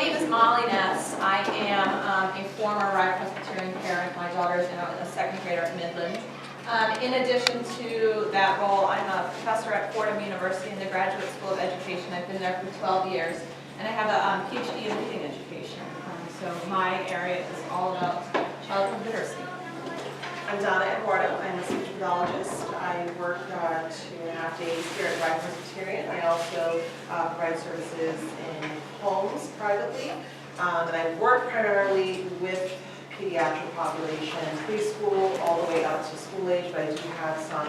name is Molly Ness. I am a former Rye Presbyterian parent. My daughter is now a second grader at Midland. In addition to that role, I'm a professor at Fordham University in the Graduate School of Education. I've been there for 12 years, and I have a PhD in reading education. So my area is all about childhood literacy. I'm Donna Eduardo. I'm a speech pathologist. I work 2.5 days here at Rye Presbyterian. I also provide services in homes privately. And I work primarily with pediatric population, preschool all the way up to school age, but I do have some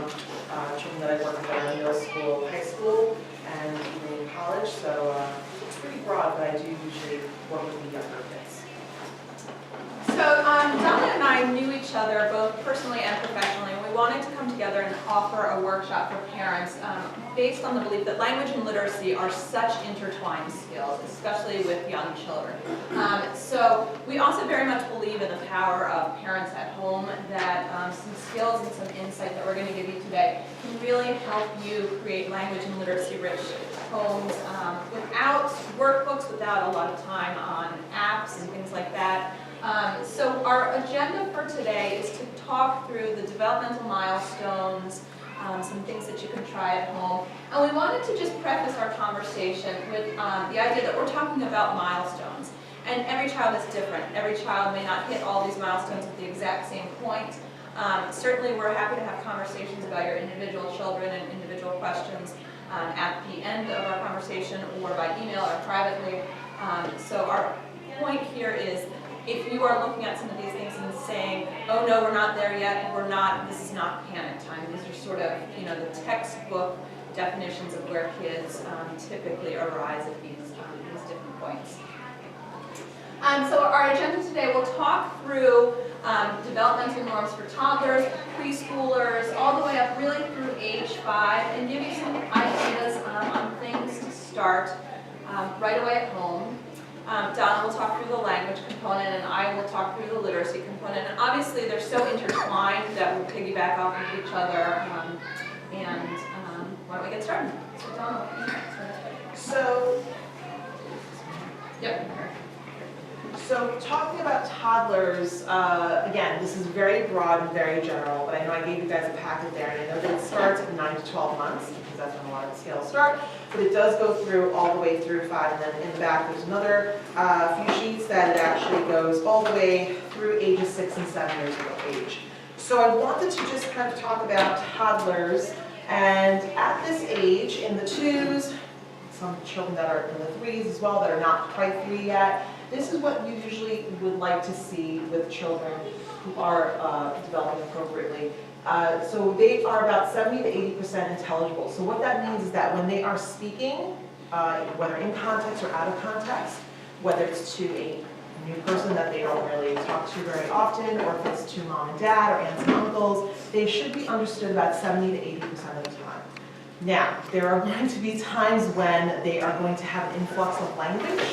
children that I work with in middle school, high school, and even in college. So it's pretty broad, but I do usually work with the younger kids. So Donna and I knew each other both personally and professionally, and we wanted to come together and offer a workshop for parents based on the belief that language and literacy are such intertwined skills, especially with young children. So we also very much believe in the power of parents at home, that some skills and some insight that we're going to give you today can really help you create language and literacy rich homes without workbooks, without a lot of time on apps and things like that. So our agenda for today is to talk through the developmental milestones, some things that you can try at home. And we wanted to just preface our conversation with the idea that we're talking about milestones. And every child is different. Every child may not hit all these milestones at the exact same point. Certainly we're happy to have conversations about your individual children and individual questions at the end of our conversation, or by email or privately. So our point here is, if you are looking at some of these things and saying, oh no, we're not there yet, this is not panic time. These are sort of, the textbook definitions of where kids typically arise at these different points. So our agenda today, we'll talk through developmental norms for toddlers, preschoolers, all the way up really through age 5, and give you some ideas on things to start right away at home. Donna will talk through the language component, and I will talk through the literacy component. And obviously, they're so intertwined that we'll piggyback off of each other. Why don't we get started? So, Donna, So talking about toddlers, again, this is very broad and very general, but I know I gave you guys a packet there, and I know that it starts at 9 to 12 months, because that's when a lot of the scales start, but it does go through all the way through 5, and then in the back there's another few sheets that it actually goes all the way through ages 6 and 7 years of age. So I wanted to just kind of talk about toddlers, and at this age, in the 2s, some children that are in the 3s as well that are not quite 3 yet, this is what you usually would like to see with children who are developing appropriately. So they are about 70 to 80% intelligible. So what that means is that when they are speaking, whether in context or out of context, whether it's to a new person that they don't really talk to very often, or if it's to mom and dad or aunts and uncles, they should be understood about 70 to 80% of the time. Now, there are going to be times when they are going to have an influx of language.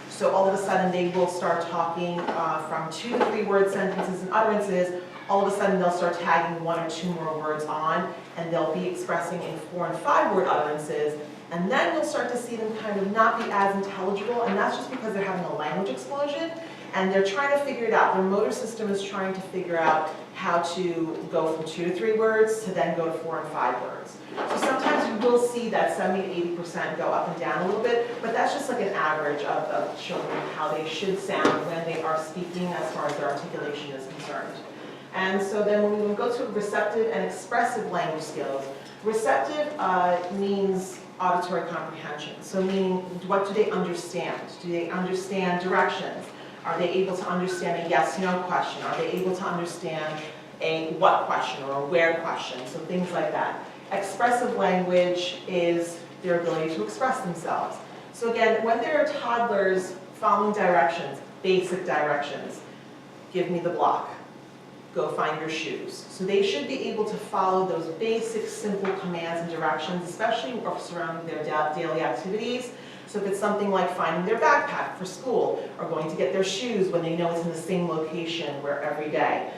So all of a sudden they will start talking from 2 to 3 word sentences and utterances. All of a sudden they'll start tagging 1 or 2 more words on, and they'll be expressing in 4 and 5 word utterances. And then you'll start to see them kind of not be as intelligible, and that's just because they're having a language explosion, and they're trying to figure it out. Their motor system is trying to figure out how to go from 2 to 3 words to then go to 4 and 5 words. So sometimes you will see that 70 to 80% go up and down a little bit, but that's just like an average of children, how they should sound when they are speaking as far as their articulation is concerned. And so then when we go to receptive and expressive language skills, receptive means auditory comprehension. So meaning, what do they understand? Do they understand directions? Are they able to understand a yes/no question? Are they able to understand a what question or a where question? So things like that. Expressive language is their ability to express themselves. So again, when there are toddlers following directions, basic directions, give me the block, go find your shoes. So they should be able to follow those basic, simple commands and directions, especially surrounding their daily activities. So if it's something like finding their backpack for school, or going to get their shoes when they know it's in the same location where every day,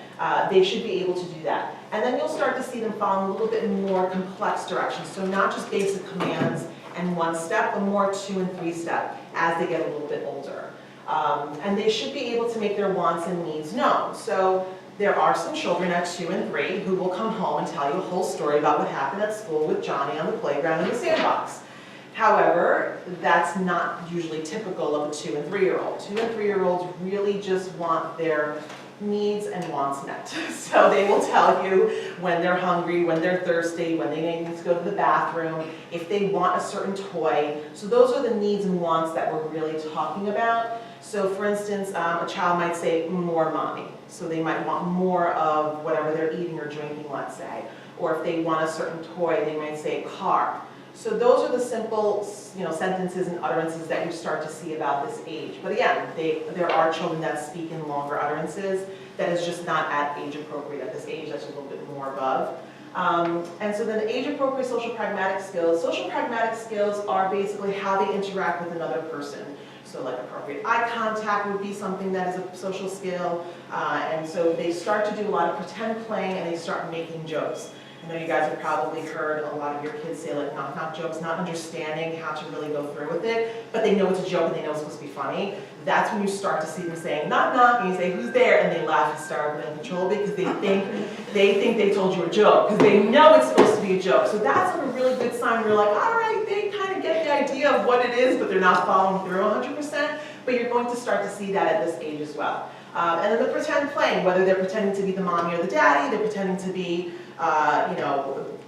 they should be able to do that. And then you'll start to see them following a little bit more complex directions. So not just basic commands and 1 step, but more 2 and 3 step as they get a little bit older. And they should be able to make their wants and needs known. So there are some children at 2 and 3 who will come home and tell you a whole story about what happened at school with Johnny on the playground in the sandbox. However, that's not usually typical of a 2 and 3-year-old. 2 and 3-year-olds really just want their needs and wants met. So they will tell you when they're hungry, when they're thirsty, when they need to go to the bathroom, if they want a certain toy. So those are the needs and wants that we're really talking about. So for instance, a child might say, more mommy. So they might want more of whatever they're eating or drinking, let's say. Or if they want a certain toy, they might say car. So those are the simple, sentences and utterances that you start to see about this age. But again, there are children that speak in longer utterances that is just not at age appropriate at this age. That's a little bit more above. And so then age appropriate social pragmatic skills. Social pragmatic skills are basically how they interact with another person. So like appropriate eye contact would be something that is a social skill. And so they start to do a lot of pretend playing and they start making jokes. I know you guys have probably heard a lot of your kids say like knock-knock jokes, not understanding how to really go through with it, but they know it's a joke and they know it's supposed to be funny. That's when you start to see them saying knock knock and you say who's there and they laugh hysterically and uncontrollably because they think they told you a joke because they know it's supposed to be a joke. So that's a really good sign where you're like, all right, they kind of get the idea of what it is, but they're not following through 100%, but you're going to start to see that at this age as well. And then the pretend playing, whether they're pretending to be the mommy or the daddy, they're pretending to be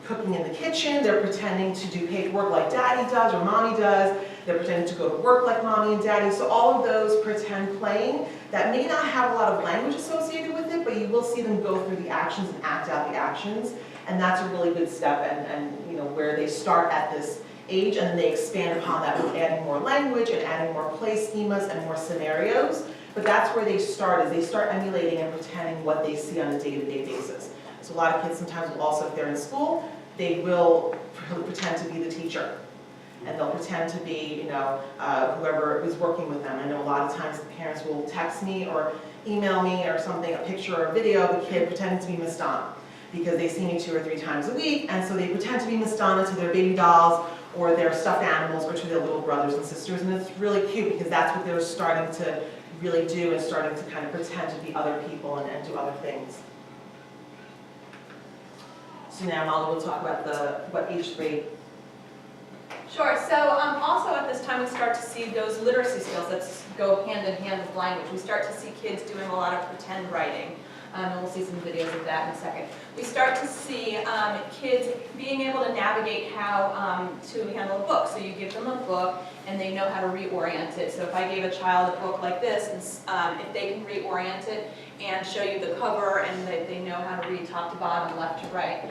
cooking in the kitchen, they're pretending to do paperwork like daddy does or mommy does, they're pretending to go to work like mommy and daddy. So all of those pretend playing that may not have a lot of language associated with it, but you will see them go through the actions and act out the actions. And that's a really good step and where they start at this age and then they expand upon that with adding more language and adding more play schemas and more scenarios. But that's where they start, is they start emulating and pretending what they see on a day-to-day basis. So a lot of kids sometimes will also, if they're in school, they will pretend to be the teacher. And they'll pretend to be, whoever is working with them. I know a lot of times the parents will text me or email me or something, a picture or a video of a kid pretending to be Miss Donna. Because they see me 2 or 3 times a week, and so they pretend to be Miss Donna to their baby dolls or their stuffed animals or to their little brothers and sisters. And it's really cute because that's what they're starting to really do and starting to kind of pretend to be other people and do other things. So now Molly will talk about what age grade. Sure, so also at this time we start to see those literacy skills that go hand in hand with language. We start to see kids doing a lot of pretend writing. And we'll see some videos of that in a second. We start to see kids being able to navigate how to handle a book. So you give them a book and they know how to reorient it. So if I gave a child a book like this, and if they can reorient it and show you the cover and they know how to read top to bottom, left to right,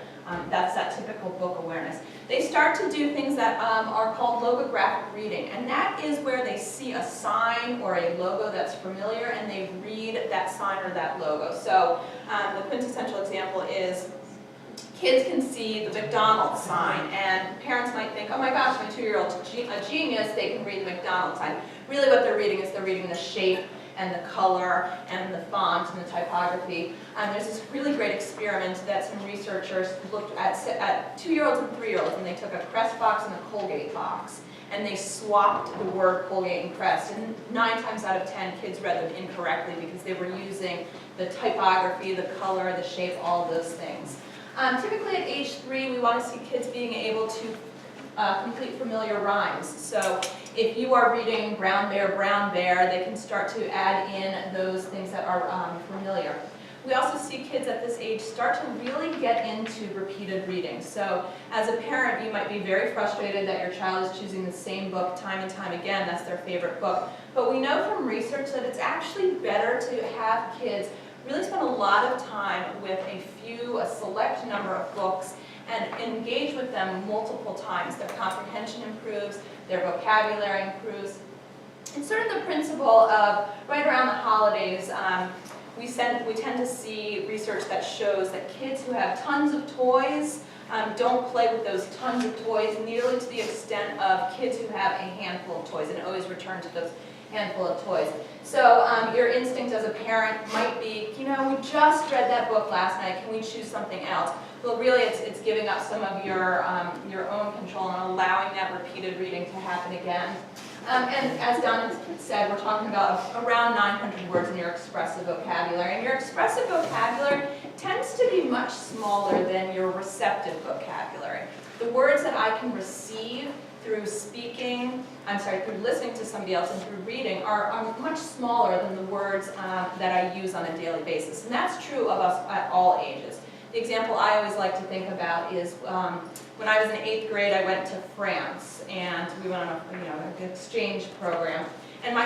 that's that typical book awareness. They start to do things that are called logographic reading, and that is where they see a sign or a logo that's familiar and they read that sign or that logo. So the quintessential example is kids can see the McDonald's sign and parents might think, oh my gosh, my 2-year-old's a genius, they can read the McDonald's sign. Really what they're reading is they're reading the shape and the color and the font and the typography. There's this really great experiment that some researchers looked at 2-year-olds and 3-year-olds, and they took a Crest box and a Colgate box, and they swapped the word Colgate and Crest, and 9 times out of 10 kids read them incorrectly because they were using the typography, the color, the shape, all of those things. Typically at age 3, we want to see kids being able to complete familiar rhymes. So if you are reading brown bear, they can start to add in those things that are familiar. We also see kids at this age start to really get into repeated reading. So as a parent, you might be very frustrated that your child is choosing the same book time and time again. That's their favorite book. But we know from research that it's actually better to have kids really spend a lot of time with a select number of books and engage with them multiple times. Their comprehension improves, their vocabulary improves. It's sort of the principle of right around the holidays, we tend to see research that shows that kids who have tons of toys don't play with those tons of toys nearly to the extent of kids who have a handful of toys and always return to those handful of toys. So your instinct as a parent might be, we just read that book last night, can we choose something else? Well, really it's giving up some of your own control and allowing that repeated reading to happen again. And as Donna said, we're talking about around 900 words in your expressive vocabulary. And your expressive vocabulary tends to be much smaller than your receptive vocabulary. The words that I can receive through through listening to somebody else and through reading are much smaller than the words that I use on a daily basis. And that's true of us at all ages. The example I always like to think about is when I was in 8th grade, I went to France, and we went on an exchange program. And my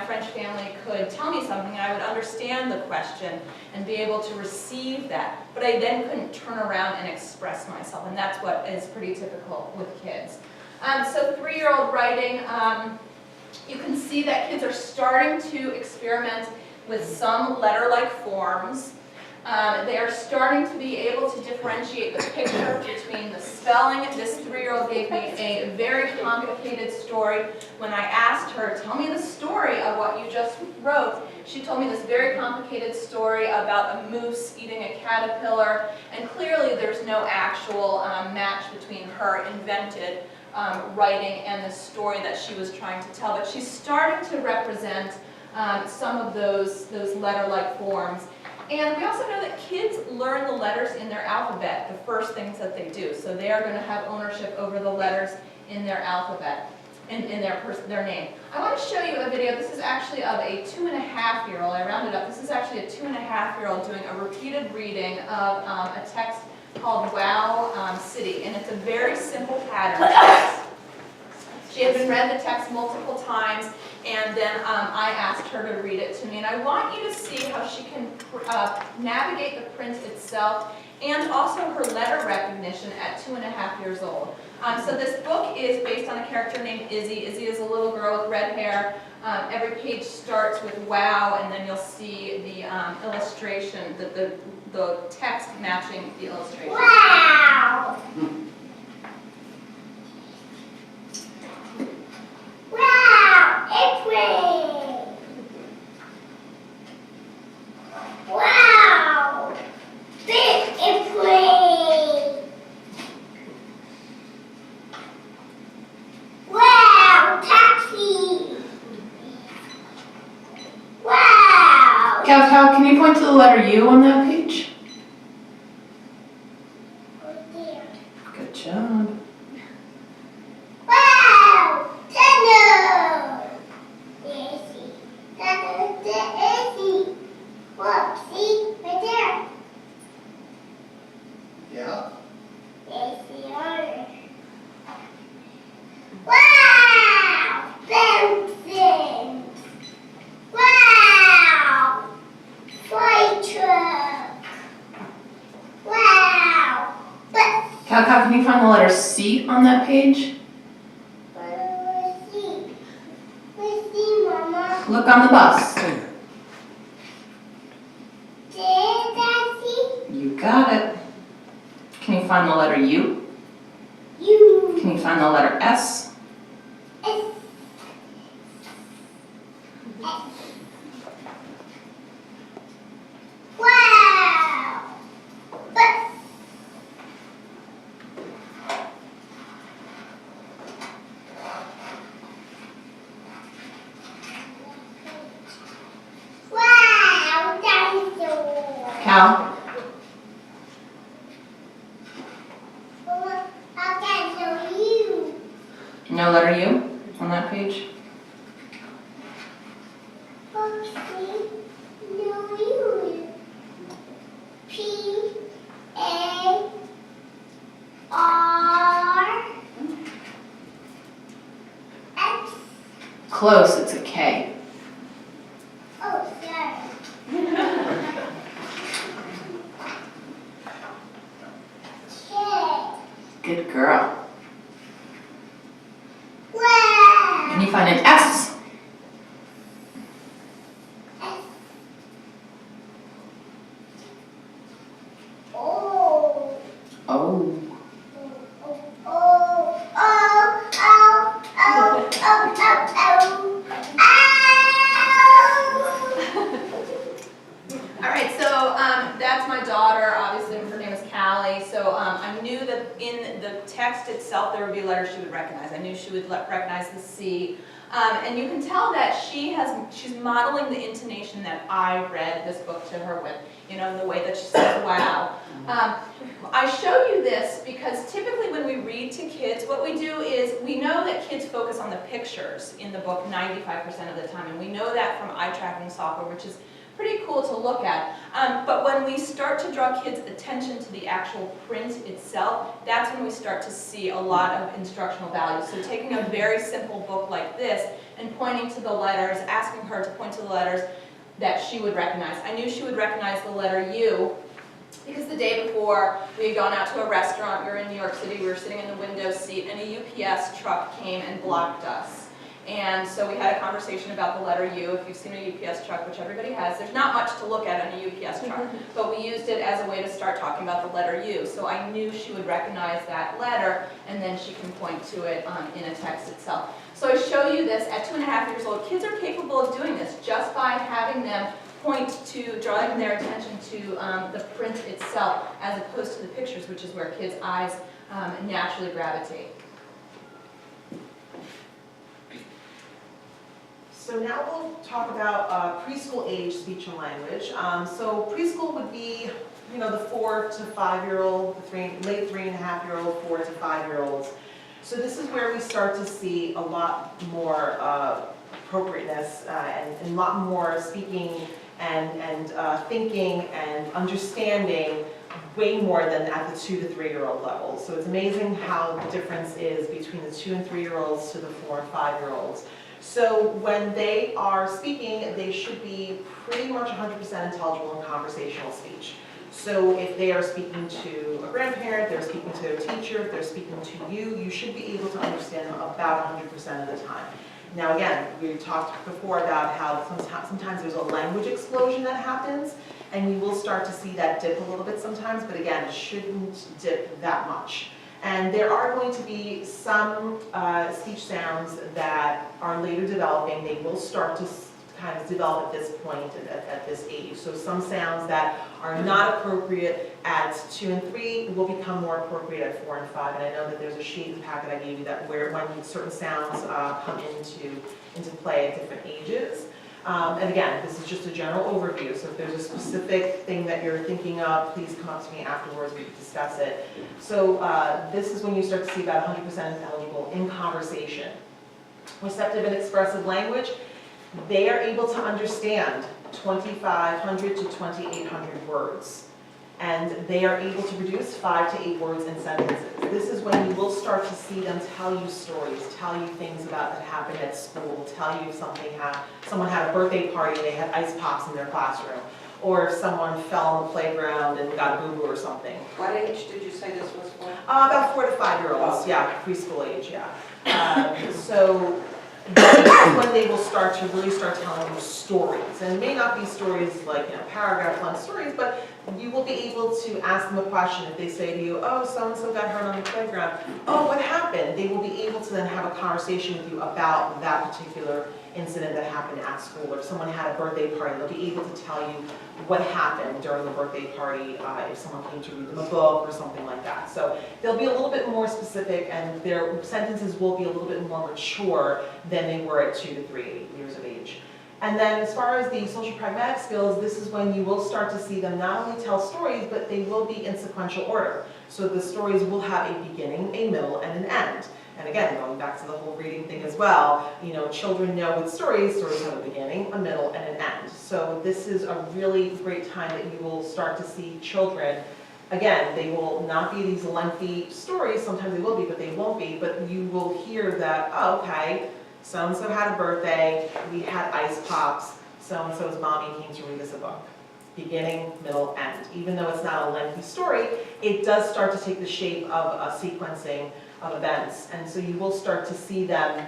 French family could tell me something, and I would understand the question and be able to receive that. But I then couldn't turn around and express myself, and that's what is pretty typical with kids. So 3-year-old writing, you can see that kids are starting to experiment with some letter-like forms. They are starting to be able to differentiate the picture between the spelling. This 3-year-old gave me a very complicated story. When I asked her, tell me the story of what you just wrote, she told me this very complicated story about a moose eating a caterpillar, and clearly there's no actual match between her invented writing and the story that she was trying to tell. But she's starting to represent some of those letter-like forms. And we also know that kids learn the letters in their alphabet, the first things that they do. So they are going to have ownership over the letters in their alphabet, in their name. I want to show you a video. This is actually of a 2.5-year-old. I rounded up. This is actually a 2.5-year-old doing a repeated reading of a text called Wow City. And it's a very simple pattern text. She had been read the text multiple times, and then I asked her to read it to me. And I want you to see how she can navigate the print itself and also her letter recognition at 2.5 years old. So this book is based on a character named Izzy. Izzy is a little girl with red hair. Every page starts with wow, and then you'll see the illustration, the text matching the illustration. Wow! Wow! Airplane! Wow! Big airplane! Wow! Taxi! Wow! Cal, can you point to the letter U on that page? Oh dear. Good job. Wow! Tunnel! Daisy. Tunnel, Daisy. Look, see? Right there. Yeah. Daisy orange. Wow! Bouncing! Wow! Fire truck! Wow! But Cal, can you find the letter C on that page? let's see. Let's see, Mama. Look on the bus. Did I see? You got it. Can you find the letter U? You. Can you find the letter S? S. Wow! But wow, dinosaur! Cal? Mama, I can't show you. No letter U on that page? Oopsie, no you. P A R X. Close, it's a K. Oh, sorry. K. Good girl. Wow. Can you find an S? Oh. Oh. Oh, oh, oh, oh, oh, oh, oh, All right, so that's my daughter. Obviously, her name is Callie. So I knew that in the text itself there would be letters she would recognize. I knew she would recognize the C. And you can tell that she's modeling the intonation that I read this book to her with, you know, the way that she says, wow. I show you this because typically when we read to kids, what we do is we know that kids focus on the pictures in the book 95% of the time, and we know that from eye tracking software, which is pretty cool to look at. But when we start to draw kids' attention to the actual print itself, that's when we start to see a lot of instructional value. So taking a very simple book like this and pointing to the letters, asking her to point to the letters that she would recognize. I knew she would recognize the letter U because the day before we had gone out to a restaurant. We were in New York City, we were sitting in the window seat, and a UPS truck came and blocked us. And so we had a conversation about the letter U. If you've seen a UPS truck, which everybody has, there's not much to look at in a UPS truck, but we used it as a way to start talking about the letter U. So I knew she would recognize that letter, and then she can point to it in a text itself. So I show you this at 2.5 years old. Kids are capable of doing this just by having them point to, drawing their attention to the print itself, as opposed to the pictures, which is where kids' eyes naturally gravitate. So now we'll talk about preschool age speech and language. So preschool would be, you know, the 4 to 5 year old, late 3.5 year old, 4 to 5 year olds. So this is where we start to see a lot more appropriateness and a lot more speaking and thinking and understanding way more than at the 2 to 3 year old level. So it's amazing how the difference is between the 2 and 3 year olds to the 4 and 5 year olds. So when they are speaking, they should be pretty much 100% intelligible in conversational speech. So if they are speaking to a grandparent, they're speaking to a teacher, if they're speaking to you, you should be able to understand them about 100% of the time. Now again, we talked before about how sometimes there's a language explosion that happens, and you will start to see that dip a little bit sometimes, but again, it shouldn't dip that much. And there are going to be some speech sounds that are later developing. They will start to kind of develop at this point, at this age. So some sounds that are not appropriate at 2 and 3 will become more appropriate at 4 and 5. And I know that there's a sheet in the packet I gave you that where when certain sounds come into play at different ages. And again, this is just a general overview, so if there's a specific thing that you're thinking of, please come up to me afterwards, we can discuss it. So this is when you start to see about 100% intelligible in conversation. Receptive and expressive language, they are able to understand 2,500 to 2,800 words. And they are able to produce 5 to 8 words in sentences. This is when you will start to see them tell you stories, tell you things about that happened at school, tell you if someone had a birthday party and they had ice pops in their classroom, or if someone fell on the playground and got a boo-boo or something. What age did you say this was for? About 4 to 5 year olds, yeah, preschool age, yeah. So that's when they will start to really start telling you stories. And it may not be stories like, you know, paragraph-length stories, but you will be able to ask them a question. If they say to you, oh, so-and-so got hurt on the playground, oh, what happened? They will be able to then have a conversation with you about that particular incident that happened at school. Or if someone had a birthday party, they'll be able to tell you what happened during the birthday party, if someone came to read them a book or something like that. So they'll be a little bit more specific, and their sentences will be a little bit more mature than they were at 2 to 3 years of age. And then as far as the social pragmatic skills, this is when you will start to see them not only tell stories, but they will be in sequential order. So the stories will have a beginning, a middle, and an end. And again, going back to the whole reading thing as well, you know, children know with stories have a beginning, a middle, and an end. So this is a really great time that you will start to see children. Again, they will not be these lengthy stories, sometimes they will be, but they won't be, but you will hear that, oh, okay, so-and-so had a birthday, we had ice pops, so-and-so's mommy came to read us a book. Beginning, middle, end. Even though it's not a lengthy story, it does start to take the shape of a sequencing of events. And so you will start to see them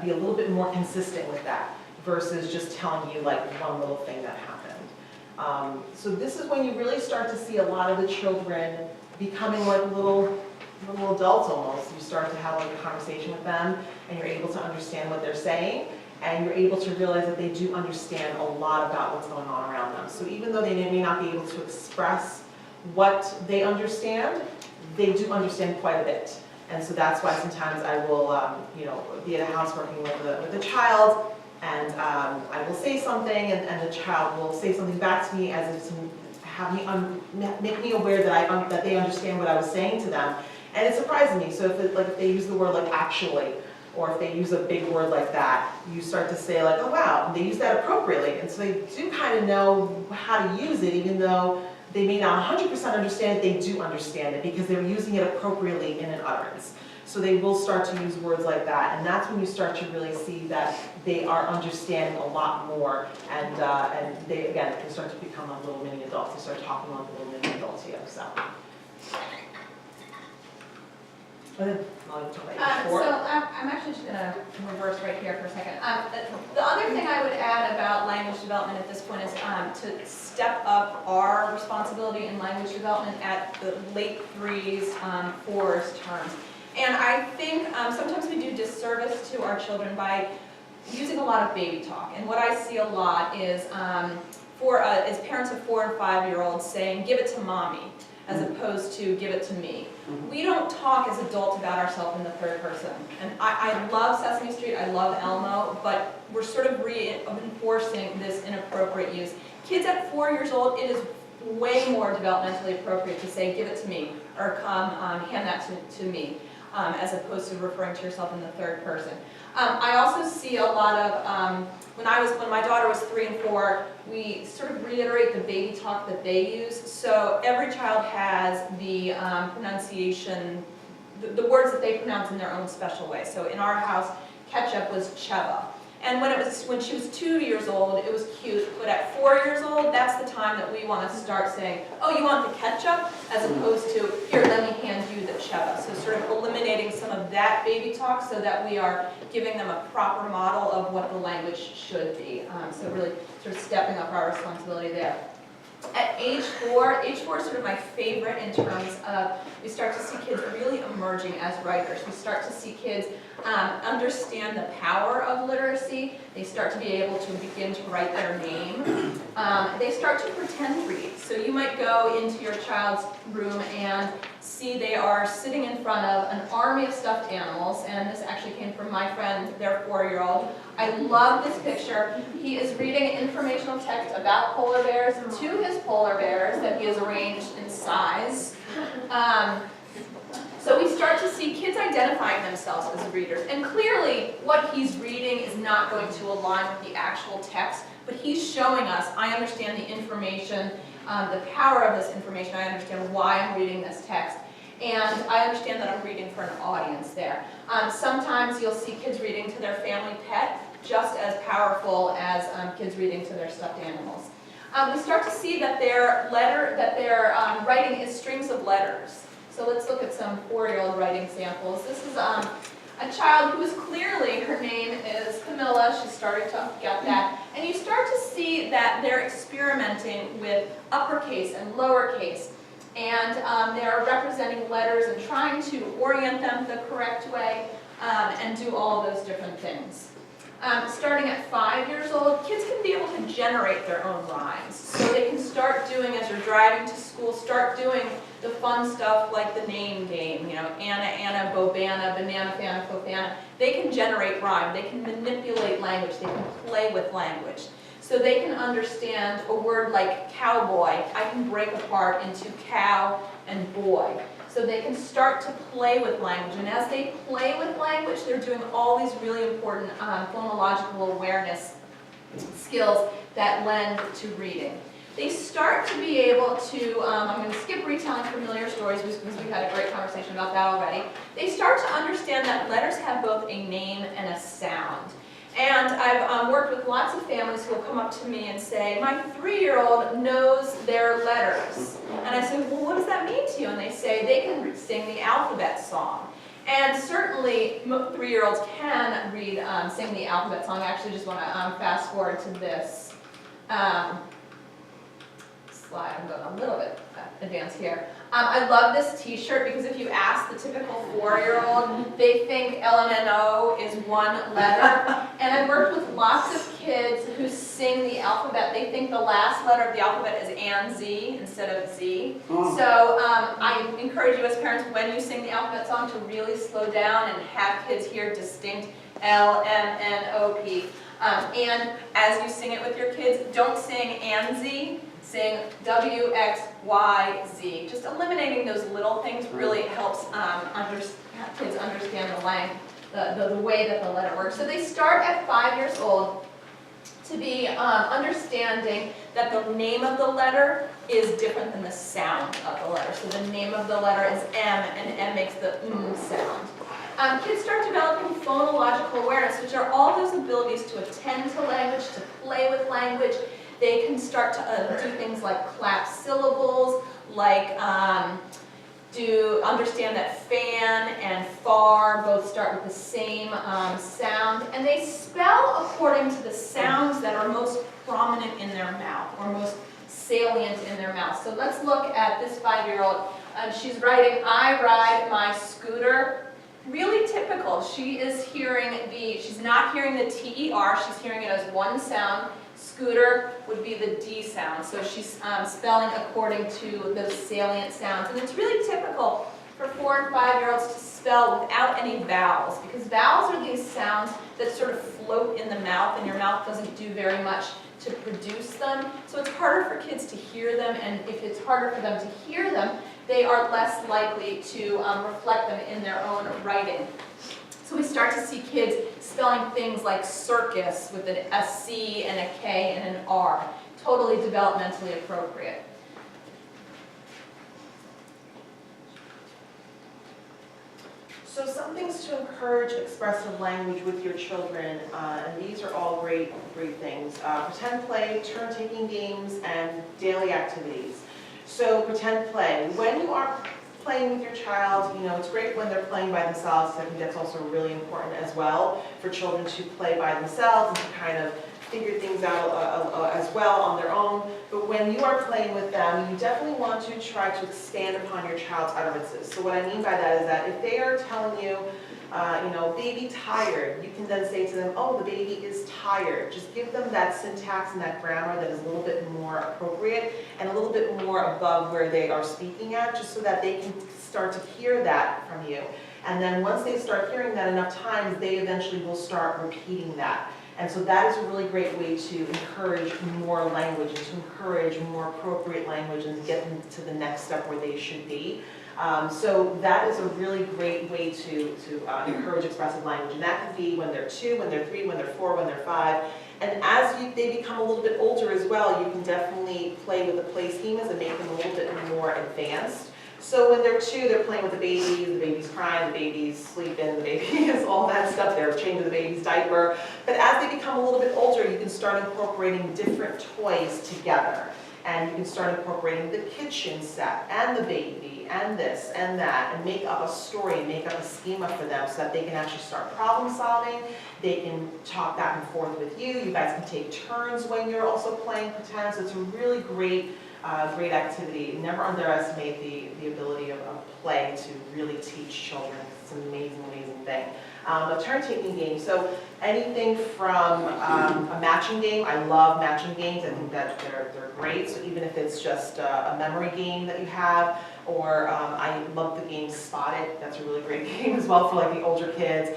be a little bit more consistent with that versus just telling you like one little thing that happened. So this is when you really start to see a lot of the children becoming like little adults almost. You start to have like a conversation with them and you're able to understand what they're saying, and you're able to realize that they do understand a lot about what's going on around them. So even though they may not be able to express what they understand, they do understand quite a bit. And so that's why sometimes I will, be at a house working with a child, and I will say something, and the child will say something back to me as if to have me, make me aware that that they understand what I was saying to them. And it surprises me. So if they use the word like actually, or if they use a big word like that, you start to say like, oh wow, they use that appropriately. And so they do kind of know how to use it, even though they may not 100% understand it, they do understand it because they're using it appropriately in an utterance. So they will start to use words like that, and that's when you start to really see that they are understanding a lot more, and they start to become like little mini adults. They start talking like little mini adults here, so. And then, I'm actually just gonna reverse right here for a second. The other thing I would add about language development at this point is to step up our responsibility in language development at the late 3s, 4s terms. And I think sometimes we do disservice to our children by using a lot of baby talk. And what I see a lot is is parents of 4 and 5-year-olds saying, give it to mommy, as opposed to give it to me. We don't talk as adults about ourselves in the third person. And I love Sesame Street, I love Elmo, but we're sort of reinforcing this inappropriate use. Kids at 4 years old, it is way more developmentally appropriate to say, give it to me, or come, hand that to me, as opposed to referring to yourself in the third person. I also see a lot of, when my daughter was 3 and 4, we sort of reiterate the baby talk that they use. So every child has the pronunciation, the words that they pronounce in their own special way. So in our house, ketchup was cheva. And when she was 2 years old, it was cute, but at 4 years old, that's the time that we want to start saying, oh, you want the ketchup? As opposed to, here, let me hand you the cheva. So sort of eliminating some of that baby talk so that we are giving them a proper model of what the language should be. So really sort of stepping up our responsibility there. At age 4 is sort of my favorite in terms of, we start to see kids really emerging as writers. We start to see kids understand the power of literacy. They start to be able to begin to write their name. They start to pretend read. So you might go into your child's room and see they are sitting in front of an army of stuffed animals, and this actually came from my friend, their 4-year-old. I love this picture. He is reading informational text about polar bears to his polar bears that he has arranged in size. So we start to see kids identifying themselves as readers. And clearly, what he's reading is not going to align with the actual text, but he's showing us, I understand the information, the power of this information, I understand why I'm reading this text, and I understand that I'm reading for an audience there. Sometimes you'll see kids reading to their family pet, just as powerful as kids reading to their stuffed animals. We start to see that their writing is strings of letters. So let's look at some 4-year-old writing samples. This is a child who is clearly, her name is Camilla, she's starting to get that. And you start to see that they're experimenting with uppercase and lowercase. And they're representing letters and trying to orient them the correct way and do all of those different things. Starting at 5 years old, kids can be able to generate their own rhymes. So they can start doing, as you're driving to school, start doing the fun stuff like the name game, Anna, Anna, Bobana, Banana, Fana, Fofana. They can generate rhyme, they can manipulate language, they can play with language. So they can understand a word like cowboy, I can break apart into cow and boy. So they can start to play with language, and as they play with language, they're doing all these really important phonological awareness skills that lend to reading. They start to be able to, I'm going to skip retelling familiar stories because we had a great conversation about that already. They start to understand that letters have both a name and a sound. And I've worked with lots of families who will come up to me and say, my 3-year-old knows their letters. And I say, well, what does that mean to you? And they say they can sing the alphabet song. And certainly 3-year-olds can read, sing the alphabet song. I actually just want to fast forward to this slide. I'm going a little bit advanced here. I love this t-shirt because if you ask the typical 4-year-old, they think LMNO is one letter. And I've worked with lots of kids who sing the alphabet. They think the last letter of the alphabet is and Z instead of Z. Oh. So I encourage you as parents, when you sing the alphabet song, to really slow down and have kids hear distinct L, M, N, O, P. And as you sing it with your kids, don't sing and Z, sing W, X, Y, Z. Just eliminating those little things really helps kids understand the way that the letter works. So they start at 5 years old to be understanding that the name of the letter is different than the sound of the letter. So the name of the letter is M, and M makes the sound. Kids start developing phonological awareness, which are all those abilities to attend to language, to play with language. They can start to do things like clap syllables, like understand that fan and far both start with the same sound, and they spell according to the sounds that are most prominent in their mouth or most salient in their mouth. So let's look at this 5-year-old. She's writing, I ride my scooter. Really typical. She's not hearing the T-E-R, she's hearing it as one sound. Scooter would be the D sound. So she's spelling according to those salient sounds. And it's really typical for 4 and 5-year-olds to spell without any vowels, because vowels are these sounds that sort of float in the mouth, and your mouth doesn't do very much to produce them. So it's harder for kids to hear them, and if it's harder for them to hear them, they are less likely to reflect them in their own writing. So we start to see kids spelling things like circus with a C and a K and an R. Totally developmentally appropriate. So some things to encourage expressive language with your children, and these are all great things. Pretend play, turn-taking games, and daily activities. So pretend play. When you are playing with your child, it's great when they're playing by themselves. I think that's also really important as well for children to play by themselves and to kind of figure things out as well on their own. But when you are playing with them, you definitely want to try to expand upon your child's utterances. So what I mean by that is that if they are telling you, baby tired, you can then say to them, oh, the baby is tired. Just give them that syntax and that grammar that is a little bit more appropriate and a little bit more above where they are speaking at, just so that they can start to hear that from you. And then once they start hearing that enough times, they eventually will start repeating that. And so that is a really great way to encourage more language and to encourage more appropriate language and to get them to the next step where they should be. So that is a really great way to encourage expressive language. And that could be when they're 2, when they're 3, when they're 4, when they're 5. And as they become a little bit older as well, you can definitely play with the play schemas and make them a little bit more advanced. So when they're 2, they're playing with the baby's crying, the baby's sleeping, the baby is all that stuff. They're changing the baby's diaper. But as they become a little bit older, you can start incorporating different toys together. And you can start incorporating the kitchen set and the baby and this and that, and make up a story, make up a schema for them so that they can actually start problem solving. They can talk back and forth with you. You guys can take turns when you're also playing pretend. So it's a really great activity. Never underestimate the ability of play to really teach children. It's an amazing, amazing thing. A turn-taking game. So anything from a matching game. I love matching games. I think that they're great. So even if it's just a memory game that you have, or I love the game Spot It. That's a really great game as well for like the older kids.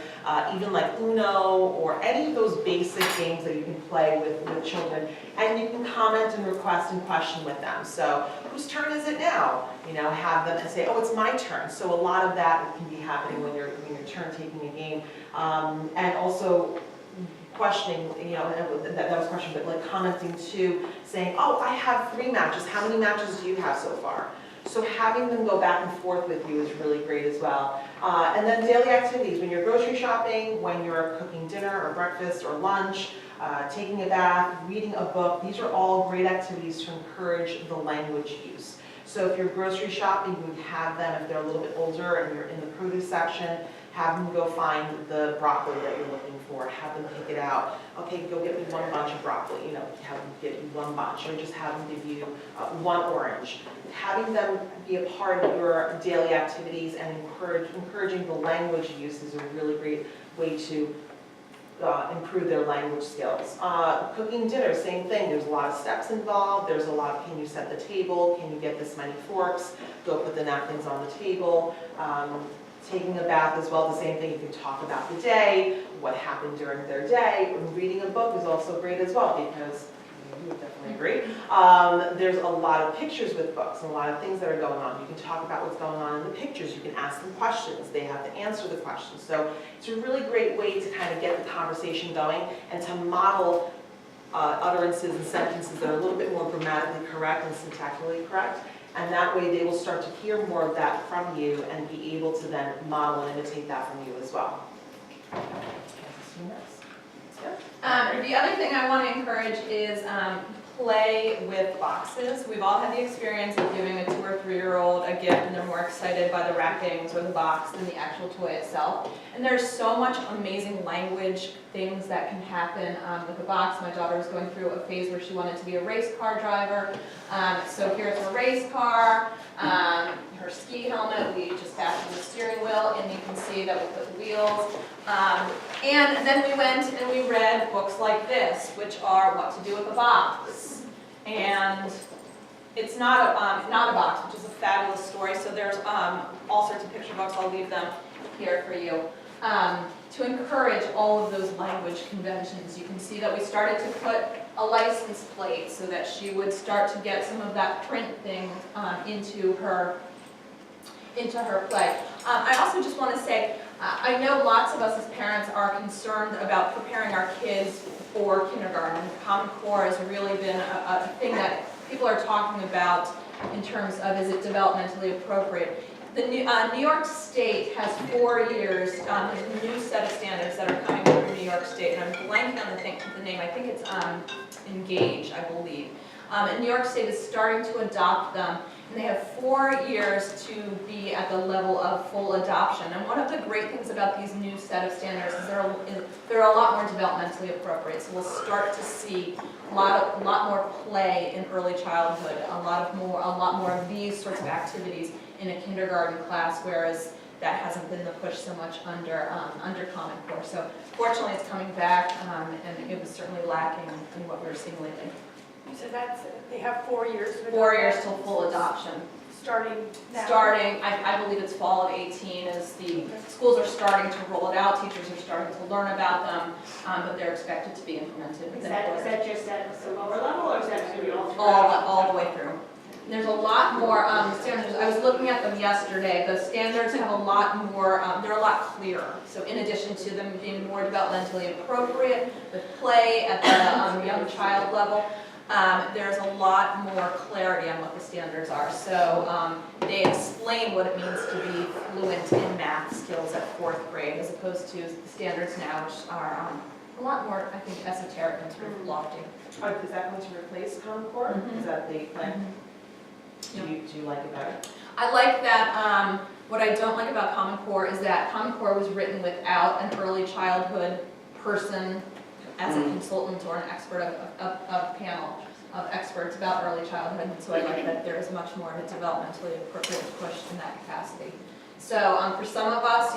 Even like Uno or any of those basic games that you can play with children. And you can comment and request and question with them. So whose turn is it now? Have them and say, oh, it's my turn. So a lot of that can be happening when you're turn taking a game. And also questioning, that was a question, but like commenting too, saying, oh, I have 3 matches. How many matches do you have so far? So having them go back and forth with you is really great as well. And then daily activities, when you're grocery shopping, when you're cooking dinner or breakfast or lunch, taking a bath, reading a book, these are all great activities to encourage the language use. So if you're grocery shopping, you would have them, if they're a little bit older and you're in the produce section, have them go find the broccoli that you're looking for, have them pick it out. Okay, go get me 1 bunch of broccoli, have them get you 1 bunch, or just have them give you 1 orange. Having them be a part of your daily activities and encouraging the language use is a really great way to improve their language skills. Cooking dinner, same thing, there's a lot of steps involved, there's a lot of, can you set the table, can you get this many forks, go put the napkins on the table. Taking a bath as well, the same thing, you can talk about the day, what happened during their day. Reading a book is also great as well, because you would definitely agree. There's a lot of pictures with books, and a lot of things that are going on. You can talk about what's going on in the pictures, you can ask them questions, they have to answer the questions. So it's a really great way to kind of get the conversation going and to model utterances and sentences that are a little bit more grammatically correct and syntactically correct. And that way they will start to hear more of that from you and be able to then model and imitate that from you as well. The other thing I want to encourage is play with boxes. We've all had the experience of giving a 2 or 3-year-old a gift and they're more excited by the wrappings or the box than the actual toy itself. And there's so much amazing language things that can happen with a box. My daughter was going through a phase where she wanted to be a race car driver. So here's her race car, her ski helmet, we just fastened the steering wheel, and you can see that we put the wheels. And then we went and we read books like this, which are What to Do with a Box. And it's not a box, which is a fabulous story. So there's all sorts of picture books, I'll leave them here for you. To encourage all of those language conventions. You can see that we started to put a license plate so that she would start to get some of that print thing into her play. I also just want to say, I know lots of us as parents are concerned about preparing our kids for kindergarten. Common Core has really been a thing that people are talking about in terms of, is it developmentally appropriate? The New York State has 4 years, there's a new set of standards that are coming from New York State, and I'm blanking on the name, I think it's Engage, I believe. And New York State is starting to adopt them, and they have 4 years to be at the level of full adoption. And one of the great things about these new set of standards is they're a lot more developmentally appropriate, so we'll start to see a lot more play in early childhood, a lot more of these sorts of activities in a kindergarten class, whereas that hasn't been the push so much under Common Core. So fortunately it's coming back, and it was certainly lacking in what we were seeing lately. You said they have 4 years. 4 years till full adoption. Starting now? Starting, I believe it's fall of 18, as the schools are starting to roll it out, teachers are starting to learn about them, but they're expected to be implemented Is within that 4 years. just at the lower level, or is that going to be all throughout? All the way through. There's a lot more standards. I was looking at them yesterday. The standards have a lot more, they're a lot clearer. So in addition to them being more developmentally appropriate, with play at the young child level, there's a lot more clarity on what the standards are. So they explain what it means to be fluent in math skills at 4th grade, as opposed to the standards now, which are a lot more, I think, esoteric and sort of lofty. Is that going to replace Common Core? Mhm. Is that the plan? Do you like it better? I like that, what I don't like about Common Core is that Common Core was written without an early childhood person as a consultant or an expert, a panel of experts about early childhood. So I like that there is much more of a developmentally appropriate push in that capacity. So for some of us,